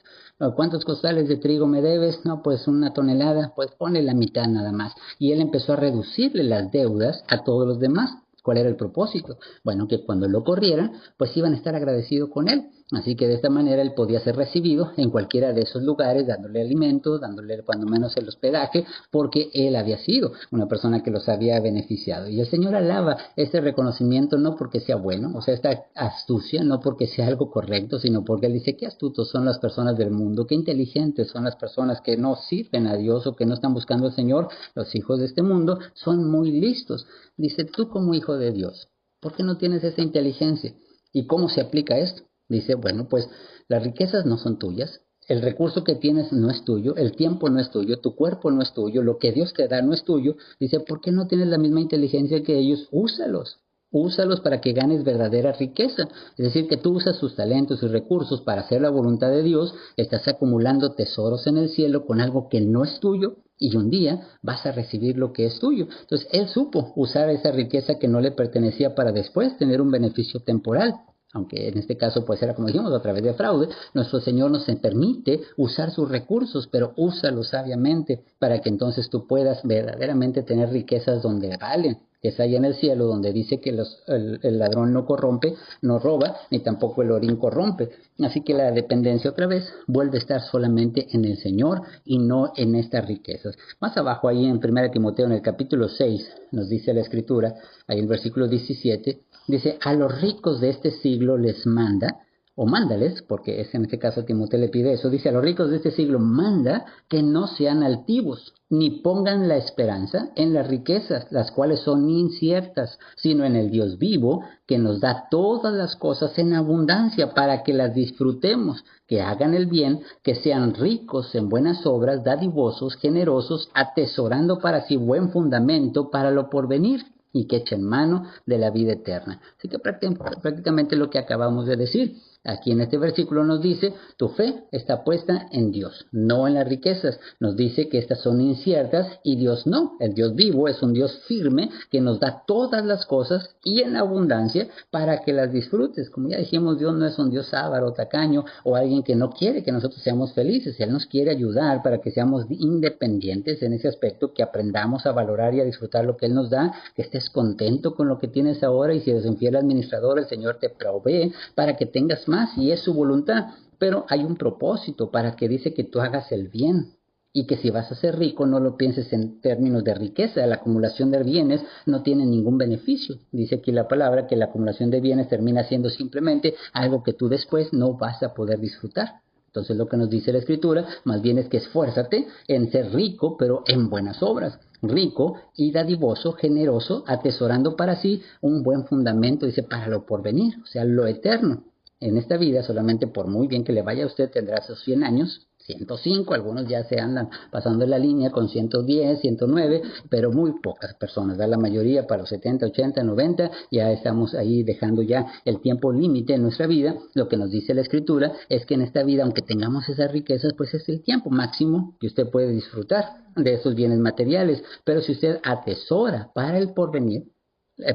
¿Cuántos costales de trigo me debes? No, pues 1 tonelada, pues pone la mitad nada más. Y él empezó a reducirle las deudas a todos los demás. ¿Cuál era el propósito? Bueno, que cuando lo corrieran, pues iban a estar agradecidos con él. Así que de esta manera él podía ser recibido en cualquiera de esos lugares, dándole alimentos, dándole cuando menos el hospedaje, porque él había sido una persona que los había beneficiado. Y el Señor alaba este reconocimiento no porque sea bueno, o sea, esta astucia, no porque sea algo correcto, sino porque él dice, qué astutos son las personas del mundo, qué inteligentes son las personas que no sirven a Dios o que no están buscando al Señor. Los hijos de este mundo son muy listos. Dice, tú como hijo de Dios, ¿por qué no tienes esa inteligencia? ¿Y cómo se aplica esto? Dice, bueno, pues las riquezas no son tuyas, el recurso que tienes no es tuyo, el tiempo no es tuyo, tu cuerpo no es tuyo, lo que Dios te da no es tuyo. Dice, ¿por qué no tienes la misma inteligencia que ellos? Úsalos. Úsalos para que ganes verdadera riqueza. Es decir, que tú usas sus talentos y recursos para hacer la voluntad de Dios, estás acumulando tesoros en el cielo con algo que no es tuyo y un día vas a recibir lo que es tuyo. Entonces, él supo usar esa riqueza que no le pertenecía para después tener un beneficio temporal. Aunque en este caso pues era como dijimos a través de fraude, nuestro Señor nos permite usar sus recursos, pero úsalos sabiamente para que entonces tú puedas verdaderamente tener riquezas donde valen. Es allá en el cielo donde dice que el ladrón no corrompe, no roba, ni tampoco el orín corrompe. Así que la dependencia otra vez vuelve a estar solamente en el Señor y no en estas riquezas. Más abajo ahí en 1 Timoteo en el capítulo 6 nos dice la Escritura, ahí en el versículo 17, dice, a los ricos de este siglo les manda, o mándales, porque es en este caso Timoteo le pide eso, dice, a los ricos de este siglo manda que no sean altivos, ni pongan la esperanza en las riquezas, las cuales son inciertas, sino en el Dios vivo, que nos da todas las cosas en abundancia para que las disfrutemos, que hagan el bien, que sean ricos en buenas obras, dadivosos, generosos, atesorando para sí buen fundamento para lo porvenir, y que echen mano de la vida eterna. Así que prácticamente lo que acabamos de decir. Aquí en este versículo nos dice, tu fe está puesta en Dios, no en las riquezas. Nos dice que estas son inciertas y Dios no. El Dios vivo es un Dios firme que nos da todas las cosas y en abundancia para que las disfrutes. Como ya dijimos, Dios no es un Dios avaro, tacaño o alguien que no quiere que nosotros seamos felices. Él nos quiere ayudar para que seamos independientes en ese aspecto, que aprendamos a valorar y a disfrutar lo que Él nos da, que estés contento con lo que tienes ahora y si eres un fiel administrador, el Señor te provee para que tengas más y es su voluntad, pero hay un propósito para que dice que tú hagas el bien y que si vas a ser rico no lo pienses en términos de riqueza. La acumulación de bienes no tiene ningún beneficio. Dice aquí la palabra que la acumulación de bienes termina siendo simplemente algo que tú después no vas a poder disfrutar. Entonces lo que nos dice la Escritura más bien es que esfuérzate en ser rico, pero en buenas obras. Rico y dadivoso, generoso, atesorando para sí un buen fundamento, dice, para lo porvenir, o sea, lo eterno. En esta vida, solamente por muy bien que le vaya a usted, tendrá esos 100 años, 105, algunos ya se andan pasando la línea con 110, 109, pero muy pocas personas, ¿verdad? La mayoría para los 70, 80, 90, ya estamos ahí dejando ya el tiempo límite en nuestra vida. Lo que nos dice la Escritura es que en esta vida, aunque tengamos esas riquezas, pues es el tiempo máximo que usted puede disfrutar de esos bienes materiales, pero si usted atesora para el porvenir,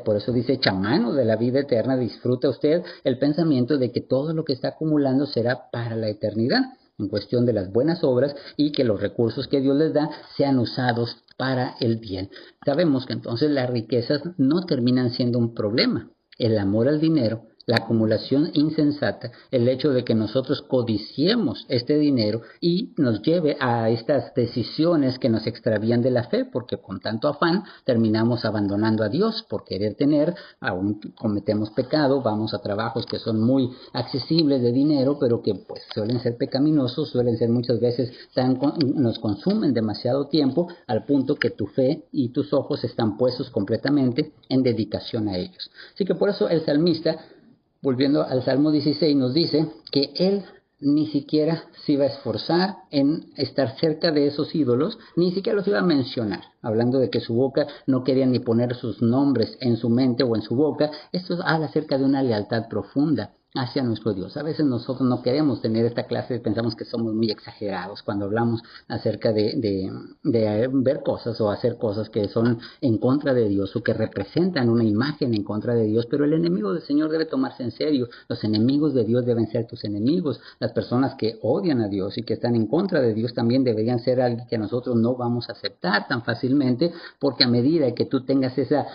por eso dice, echa mano de la vida eterna, disfruta usted el pensamiento de que todo lo que está acumulando será para la eternidad, en cuestión de las buenas obras y que los recursos que Dios les da sean usados para el bien. Sabemos que entonces las riquezas no terminan siendo un problema. El amor al dinero la acumulación insensata, el hecho de que nosotros codiciemos este dinero y nos lleve a estas decisiones que nos extravían de la fe, porque con tanto afán terminamos abandonando a Dios por querer tener, aún cometemos pecado, vamos a trabajos que son muy accesibles de dinero, pero que pues suelen ser pecaminosos, suelen ser muchas veces nos consumen demasiado tiempo al punto que tu fe y tus ojos están puestos completamente en dedicación a ellos. Así que por eso el salmista, volviendo al Salmo 16, nos dice que él ni siquiera se iba a esforzar en estar cerca de esos ídolos, ni siquiera los iba a mencionar, hablando de que su boca no quería ni poner sus nombres en su mente o en su boca. Esto habla acerca de una lealtad profunda hacia nuestro Dios. A veces nosotros no queremos tener esta clase, pensamos que somos muy exagerados cuando hablamos acerca de ver cosas o hacer cosas que son en contra de Dios o que representan una imagen en contra de Dios, pero el enemigo del Señor debe tomarse en serio. Los enemigos de Dios deben ser tus enemigos. Las personas que odian a Dios y que están en contra de Dios también deberían ser alguien que nosotros no vamos a aceptar tan fácilmente, porque a medida que tú tengas esa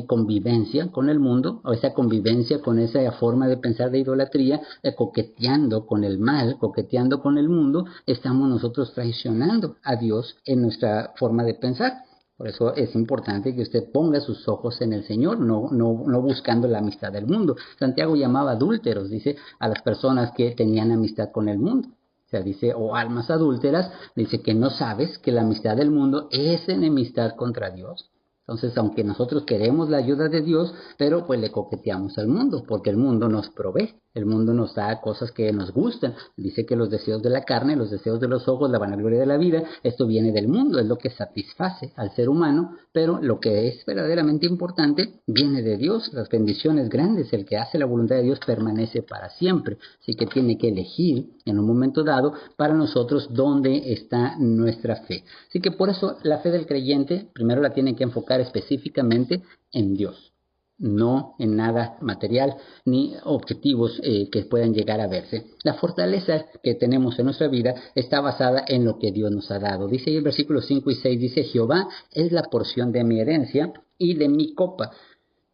convivencia con el mundo o esa convivencia con esa forma de pensar de idolatría, coqueteando con el mal, coqueteando con el mundo, estamos nosotros traicionando a Dios en nuestra forma de pensar. Por eso es importante que usted ponga sus ojos en el Señor, no buscando la amistad del mundo. Santiago llamaba adúlteros, dice, a las personas que tenían amistad con el mundo. O sea, dice, o almas adúlteras, dice que no sabes que la amistad del mundo es enemistad contra Dios. Entonces, aunque nosotros queremos la ayuda de Dios, pero pues le coqueteamos al mundo, porque el mundo nos provee, el mundo nos da cosas que nos gustan. Dice que los deseos de la carne, los deseos de los ojos, la vanagloria de la vida, esto viene del mundo, es lo que satisface al ser humano, pero lo que es verdaderamente importante viene de Dios, las bendiciones grandes, el que hace la voluntad de Dios permanece para siempre, así que tiene que elegir en un momento dado para nosotros dónde está nuestra fe. Así que por eso la fe del creyente primero la tiene que enfocar específicamente en Dios, no en nada material ni objetivos que puedan llegar a verse. La fortaleza que tenemos en nuestra vida está basada en lo que Dios nos ha dado. Dice ahí el versículo 5 y 6, dice: Jehová es la porción de mi herencia y de mi copa.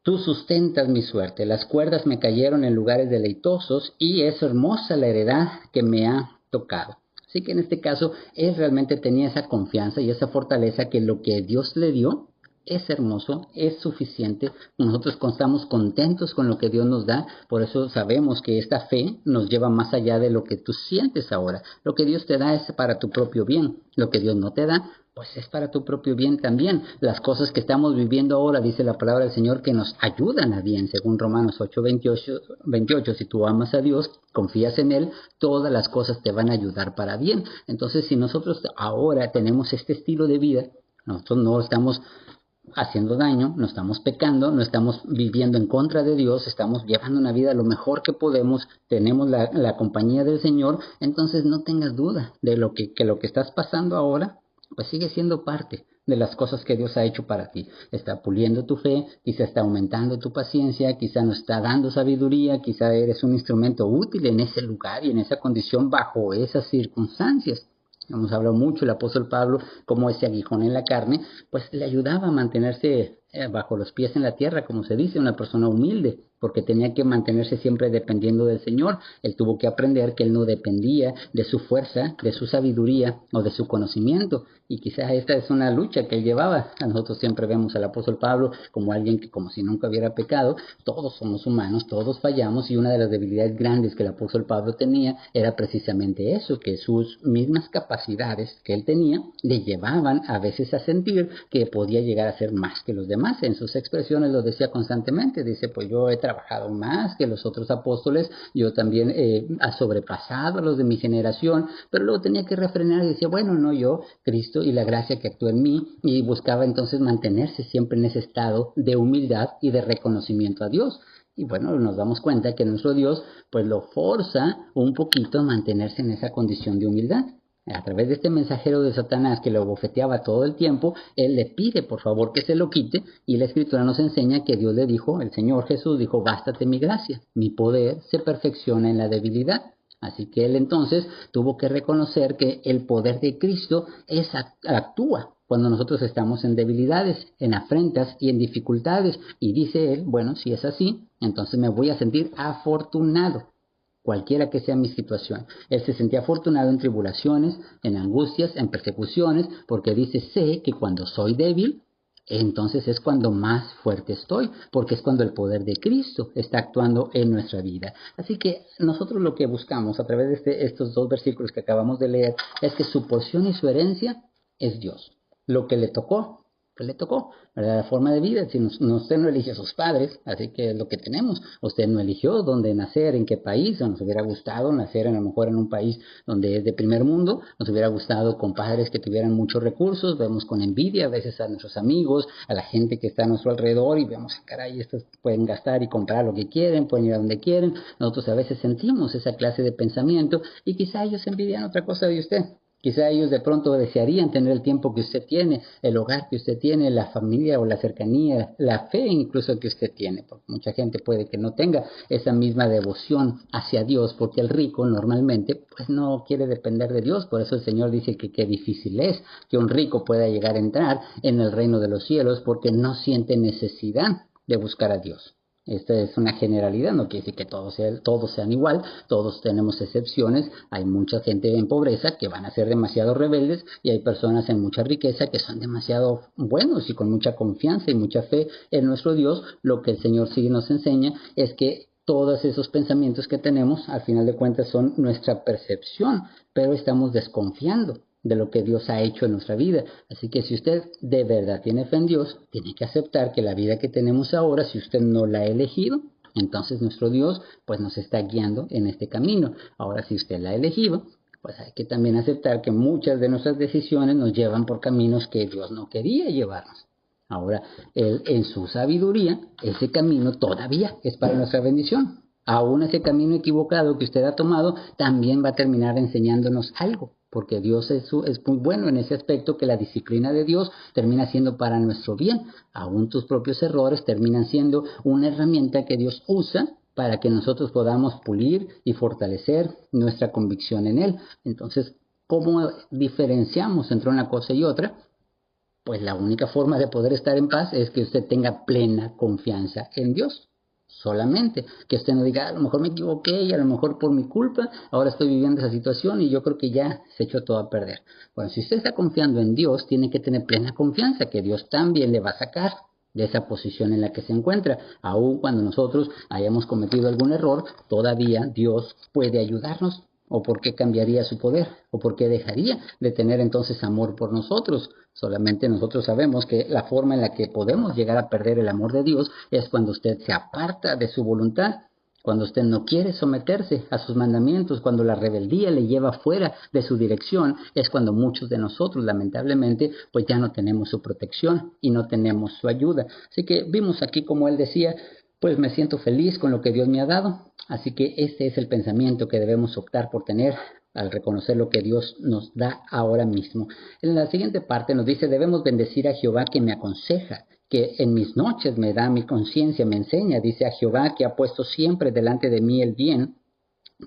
Tú sustentas mi suerte, las cuerdas me cayeron en lugares deleitosos y es hermosa la heredad que me ha tocado. Así que en este caso él realmente tenía esa confianza y esa fortaleza que lo que Dios le dio es hermoso, es suficiente. Nosotros estamos contentos con lo que Dios nos da, por eso sabemos que esta fe nos lleva más allá de lo que tú sientes ahora. Lo que Dios te da es para tu propio bien, lo que Dios no te da, pues es para tu propio bien también. Las cosas que estamos viviendo ahora, dice la palabra del Señor, que nos ayudan a bien, según Romanos 8:28, si tú amas a Dios, confías en Él, todas las cosas te van a ayudar para bien. Entonces, si nosotros ahora tenemos este estilo de vida, nosotros no estamos haciendo daño, no estamos pecando, no estamos viviendo en contra de Dios, estamos llevando una vida lo mejor que podemos, tenemos la compañía del Señor, entonces no tengas duda de lo que estás pasando ahora, pues sigue siendo parte de las cosas que Dios ha hecho para ti. Está puliendo tu fe, quizá está aumentando tu paciencia, quizá nos está dando sabiduría, quizá eres un instrumento útil en ese lugar y en esa condición bajo esas circunstancias. Hemos hablado mucho el apóstol Pablo, como ese aguijón en la carne, pues le ayudaba a mantenerse bajo los pies en la tierra, como se dice, una persona humilde, porque tenía que mantenerse siempre dependiendo del Señor. Él tuvo que aprender que él no dependía de su fuerza, de su sabiduría o de su conocimiento. Y quizás esta es una lucha que él llevaba. Nosotros siempre vemos al apóstol Pablo como alguien que como si nunca hubiera pecado. Todos somos humanos, todos fallamos, y una de las debilidades grandes que el apóstol Pablo tenía era precisamente eso, que sus mismas capacidades que él tenía le llevaban a veces a sentir que podía llegar a ser más que los demás. En sus expresiones lo decía constantemente, dice, pues yo he trabajado más que los otros apóstoles, yo también he sobrepasado a los de mi generación, pero luego tenía que refrenar y decía, bueno, no yo, Cristo y la gracia que actúa en mí, y buscaba entonces mantenerse siempre en ese estado de humildad y de reconocimiento a Dios. Y bueno, nos damos cuenta que nuestro Dios pues lo forza un poquito a mantenerse en esa condición de humildad. A través de este mensajero de Satanás que lo bofeteaba todo el tiempo, él le pide por favor que se lo quite, y la Escritura nos enseña que Dios le dijo, el Señor Jesús dijo, bástate mi gracia, mi poder se perfecciona en la debilidad. Así que él entonces tuvo que reconocer que el poder de Cristo actúa cuando nosotros estamos en debilidades, en afrentas y en dificultades. Y dice él, bueno, si es así, entonces me voy a sentir afortunado, cualquiera que sea mi situación. Él se sentía afortunado en tribulaciones, en angustias, en persecuciones, porque dice, sé que cuando soy débil, entonces es cuando más fuerte estoy, porque es cuando el poder de Cristo está actuando en nuestra vida. Así que nosotros lo que buscamos a través de estos dos versículos que acabamos de leer es que su porción y su herencia es Dios. Lo que le tocó, pues le tocó, ¿verdad? La forma de vida. Si usted no elige a sus padres, así que es lo que tenemos. Usted no eligió dónde nacer, en qué país. Nos hubiera gustado nacer a lo mejor en un país donde es de primer mundo. Nos hubiera gustado con padres que tuvieran muchos recursos. Vemos con envidia a veces a nuestros amigos, a la gente que está a nuestro alrededor y vemos, caray, estos pueden gastar y comprar lo que quieren, pueden ir a donde quieren. Nosotros a veces sentimos esa clase de pensamiento y quizá ellos envidian otra cosa de usted. Quizá ellos de pronto desearían tener el tiempo que usted tiene, el hogar que usted tiene, la familia o la cercanía, la fe incluso que usted tiene. Porque mucha gente puede que no tenga esa misma devoción hacia Dios, porque el rico normalmente pues no quiere depender de Dios. Por eso el Señor dice que qué difícil es que un rico pueda llegar a entrar en el reino de los cielos, porque no siente necesidad de buscar a Dios. Esta es una generalidad, no quiere decir que todos sean igual, todos tenemos excepciones. Hay mucha gente en pobreza que van a ser demasiado rebeldes y hay personas en mucha riqueza que son demasiado buenos y con mucha confianza y mucha fe en nuestro Dios. Lo que el Señor sí nos enseña es que todos esos pensamientos que tenemos, al final de cuentas, son nuestra percepción, pero estamos desconfiando de lo que Dios ha hecho en nuestra vida. Así que si usted de verdad tiene fe en Dios, tiene que aceptar que la vida que tenemos ahora, si usted no la ha elegido, entonces nuestro Dios pues nos está guiando en este camino. Ahora, si usted la ha elegido, pues hay que también aceptar que muchas de nuestras decisiones nos llevan por caminos que Dios no quería llevarnos. Ahora, Él en su sabiduría, ese camino todavía es para nuestra bendición. Aún ese camino equivocado que usted ha tomado también va a terminar enseñándonos algo, porque Dios es muy bueno en ese aspecto, que la disciplina de Dios termina siendo para nuestro bien. Aún tus propios errores terminan siendo una herramienta que Dios usa para que nosotros podamos pulir y fortalecer nuestra convicción en Él. Entonces, ¿cómo diferenciamos entre una cosa y otra? Pues la única forma de poder estar en paz es que usted tenga plena confianza en Dios. Solamente que usted no diga, a lo mejor me equivoqué y a lo mejor por mi culpa ahora estoy viviendo esa situación y yo creo que ya se echó todo a perder. Bueno, si usted está confiando en Dios, tiene que tener plena confianza que Dios también le va a sacar de esa posición en la que se encuentra. Aun cuando nosotros hayamos cometido algún error, todavía Dios puede ayudarnos. ¿O por qué cambiaría su poder? ¿O por qué dejaría de tener entonces amor por nosotros? Solamente nosotros sabemos que la forma en la que podemos llegar a perder el amor de Dios es cuando usted se aparta de su voluntad, cuando usted no quiere someterse a sus mandamientos, cuando la rebeldía le lleva fuera de su dirección, es cuando muchos de nosotros, lamentablemente, pues ya no tenemos su protección y no tenemos su ayuda. Así que vimos aquí como él decía, pues me siento feliz con lo que Dios me ha dado. Así que este es el pensamiento que debemos optar por tener al reconocer lo que Dios nos da ahora mismo. En la siguiente parte nos dice, debemos bendecir a Jehová que me aconseja, que en mis noches me da mi conciencia, me enseña. Dice a Jehová que ha puesto siempre delante de mí el bien,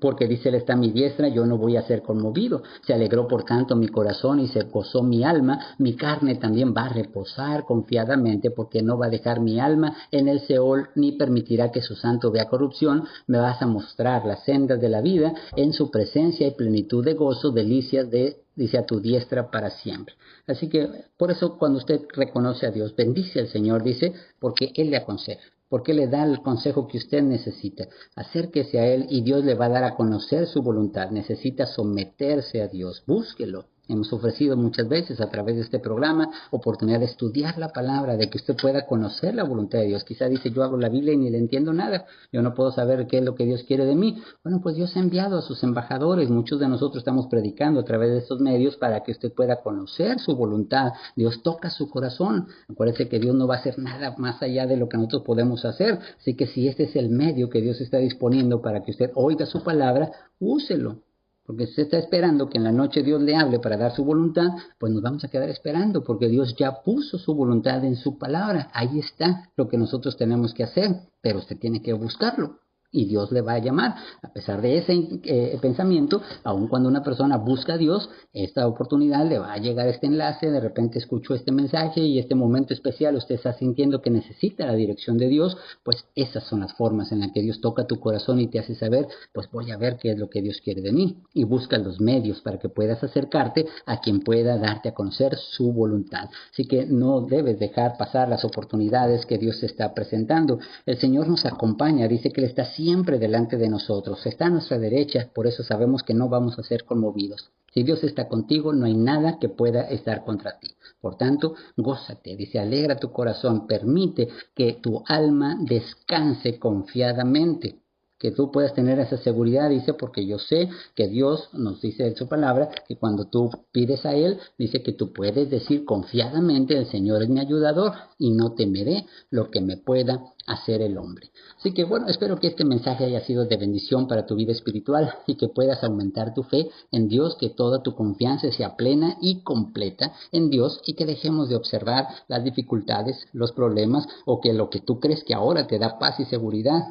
porque dice él está a mi diestra, yo no voy a ser conmovido. Se alegró por tanto mi corazón y se gozó mi alma. Mi carne también va a reposar confiadamente, porque no va a dejar mi alma en el Seol, ni permitirá que su santo vea corrupción. Me vas a mostrar las sendas de la vida, en su presencia y plenitud de gozo, delicias dice a tu diestra para siempre. Así que por eso cuando usted reconoce a Dios, bendice al Señor, dice, porque Él le aconseja. Porque le da el consejo que usted necesita. Acérquese a Él y Dios le va a dar a conocer su voluntad. Necesita someterse a Dios. Búsquelo. Hemos ofrecido muchas veces a través de este programa oportunidad de estudiar la palabra, de que usted pueda conocer la voluntad de Dios. Quizá dice, yo abro la Biblia y ni le entiendo nada, yo no puedo saber qué es lo que Dios quiere de mí. Bueno, pues Dios ha enviado a sus embajadores. Muchos de nosotros estamos predicando a través de estos medios para que usted pueda conocer su voluntad. Dios toca su corazón. Acuérdese que Dios no va a hacer nada más allá de lo que nosotros podemos hacer. Así que si este es el medio que Dios está disponiendo para que usted oiga su palabra, úselo. Porque si usted está esperando que en la noche Dios le hable para dar su voluntad, pues nos vamos a quedar esperando, porque Dios ya puso su voluntad en su palabra. Ahí está lo que nosotros tenemos que hacer, pero usted tiene que buscarlo. y Dios le va a llamar. A pesar de ese pensamiento, aun cuando una persona busca a Dios, esta oportunidad le va a llegar este enlace, de repente escuchó este mensaje y este momento especial usted está sintiendo que necesita la dirección de Dios, pues esas son las formas en las que Dios toca tu corazón y te hace saber, pues voy a ver qué es lo que Dios quiere de mí, y busca los medios para que puedas acercarte a quien pueda darte a conocer su voluntad. Así que no debes dejar pasar las oportunidades que Dios te está presentando. El Señor nos acompaña, dice que Él está siempre delante de nosotros, está a nuestra derecha, por eso sabemos que no vamos a ser conmovidos. Si Dios está contigo, no hay nada que pueda estar contra ti. Por tanto, gózate, dice, alegra tu corazón, permite que tu alma descanse confiadamente. Que tú puedas tener esa seguridad, dice, porque yo sé que Dios nos dice en su palabra que cuando tú pides a Él, dice que tú puedes decir confiadamente, el Señor es mi ayudador y no temeré lo que me pueda hacer el hombre. Así que bueno, espero que este mensaje haya sido de bendición para tu vida espiritual y que puedas aumentar tu fe en Dios, que toda tu confianza sea plena y completa en Dios y que dejemos de observar las dificultades, los problemas o que lo que tú crees que ahora te da paz y seguridad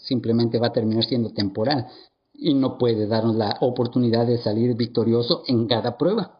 simplemente va a terminar siendo temporal y no puede darnos la oportunidad de salir victorioso en cada prueba.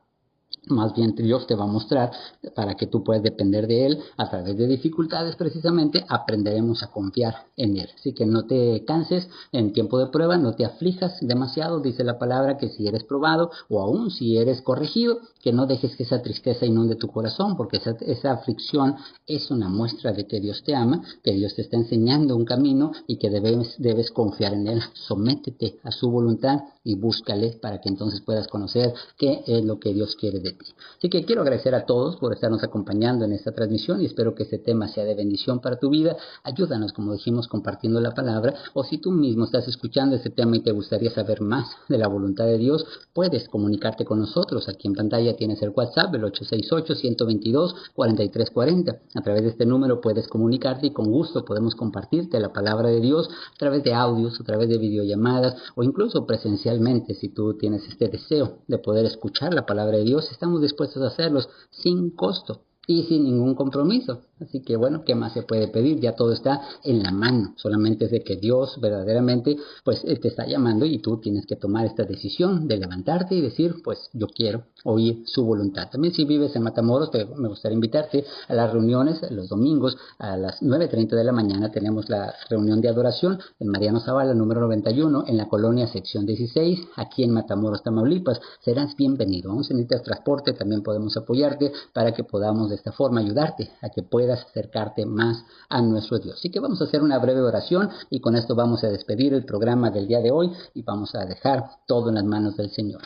Más bien Dios te va a mostrar para que tú puedas depender de Él a través de dificultades. Precisamente aprenderemos a confiar en Él. Así que no te canses en tiempo de prueba, no te aflijas demasiado. Dice la palabra que si eres probado o aún si eres corregido, que no dejes que esa tristeza inunde tu corazón, porque esa aflicción es una muestra de que Dios te ama, que Dios te está enseñando un camino y que debes confiar en Él. Sométete a su voluntad y búscale para que entonces puedas conocer qué es lo que Dios quiere de ti. Así que quiero agradecer a todos por estarnos acompañando en esta transmisión y espero que este tema sea de bendición para tu vida. Ayúdanos, como dijimos, compartiendo la palabra, o si tú mismo estás escuchando este tema y te gustaría saber más de la voluntad de Dios, puedes comunicarte con nosotros. Aquí en pantalla tienes el WhatsApp, el 868-122-4340. A través de este número puedes comunicarte y con gusto podemos compartirte la palabra de Dios a través de audios, a través de videollamadas o incluso presencialmente. Si tú tienes este deseo de poder escuchar la palabra de Dios, estamos dispuestos a hacerlos sin costo y sin ningún compromiso. Así que bueno, ¿qué más se puede pedir? Ya todo está en la mano. Solamente es de que Dios verdaderamente pues te está llamando y tú tienes que tomar esta decisión de levantarte y decir, pues yo quiero oír su voluntad. También si vives en Matamoros, me gustaría invitarte a las reuniones los domingos a las 9:30 de la mañana. Tenemos la reunión de adoración en Mariano Zavala, número 91, en la colonia sección 16, aquí en Matamoros, Tamaulipas. Serás bienvenido. Aún si necesitas transporte, también podemos apoyarte para que podamos de esta forma ayudarte a que puedas acercarte más a nuestro Dios. Así que vamos a hacer una breve oración y con esto vamos a despedir el programa del día de hoy y vamos a dejar todo en las manos del Señor.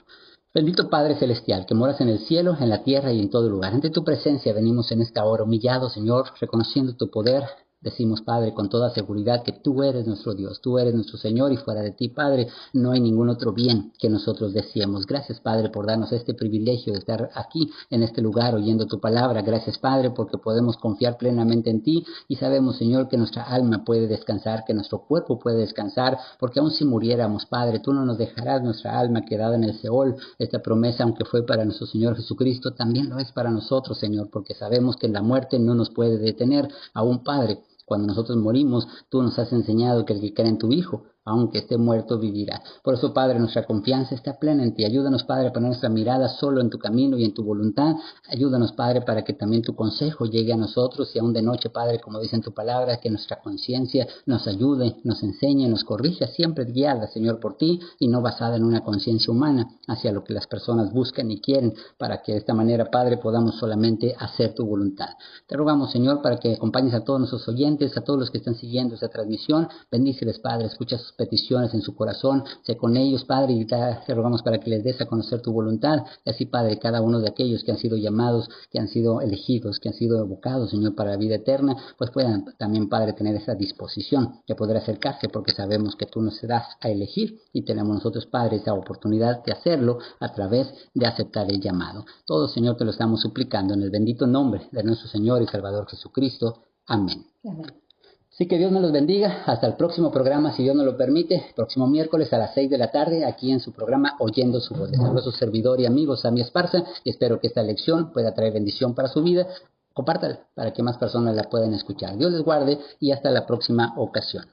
Bendito Padre Celestial, que moras en el cielo, en la tierra y en todo lugar. Ante tu presencia venimos en esta hora humillados, Señor, reconociendo tu poder. Decimos, Padre, con toda seguridad que tú eres nuestro Dios, tú eres nuestro Señor y fuera de ti, Padre, no hay ningún otro bien que nosotros deseemos. Gracias, Padre, por darnos este privilegio de estar aquí en este lugar oyendo tu palabra. Gracias, Padre, porque podemos confiar plenamente en ti y sabemos, Señor, que nuestra alma puede descansar, que nuestro cuerpo puede descansar, porque aun si muriéramos, Padre, tú no nos dejarás nuestra alma quedada en el Seol. Esta promesa, aunque fue para nuestro Señor Jesucristo, también lo es para nosotros, Señor, porque sabemos que la muerte no nos puede detener. Aún, Padre, cuando nosotros morimos, tú nos has enseñado que el que cree en tu Hijo, aunque esté muerto, vivirá. Por eso, Padre, nuestra confianza está plena en ti. Ayúdanos, Padre, a poner nuestra mirada solo en tu camino y en tu voluntad. Ayúdanos, Padre, para que también tu consejo llegue a nosotros y aún de noche, Padre, como dice en tu palabra, que nuestra conciencia nos ayude, nos enseñe, nos corrija, siempre guiada, Señor, por ti y no basada en una conciencia humana hacia lo que las personas buscan y quieren, para que de esta manera, Padre, podamos solamente hacer tu voluntad. Te rogamos, Señor, para que acompañes a todos nuestros oyentes, a todos los que están siguiendo esta transmisión. Bendíceles, Padre, escucha sus peticiones en su corazón, sé con ellos, Padre, y te rogamos para que les des a conocer tu voluntad, y así, Padre, cada uno de aquellos que han sido llamados, que han sido elegidos, que han sido evocados, Señor, para la vida eterna, pues puedan también, Padre, tener esa disposición de poder acercarse, porque sabemos que tú nos das a elegir, y tenemos nosotros, Padre, esa oportunidad de hacerlo a través de aceptar el llamado. Todo, Señor, te lo estamos suplicando en el bendito nombre de nuestro Señor y Salvador Jesucristo. Amén. Amén. Así que Dios me los bendiga. Hasta el próximo programa, si Dios nos lo permite. Próximo miércoles a las 6 de la tarde, aquí en su programa Oyendo su Voz. Les hablo su servidor y amigo Sammy Esparza. Y espero que esta lección pueda traer bendición para su vida. Compártala para que más personas la puedan escuchar. Dios les guarde y hasta la próxima ocasión.